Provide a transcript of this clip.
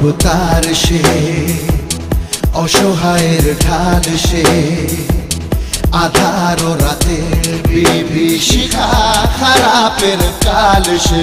তার সে অসহায়ের ঢাল সে আধার ও রাতের বিভীষিকা খারাপের কাল সে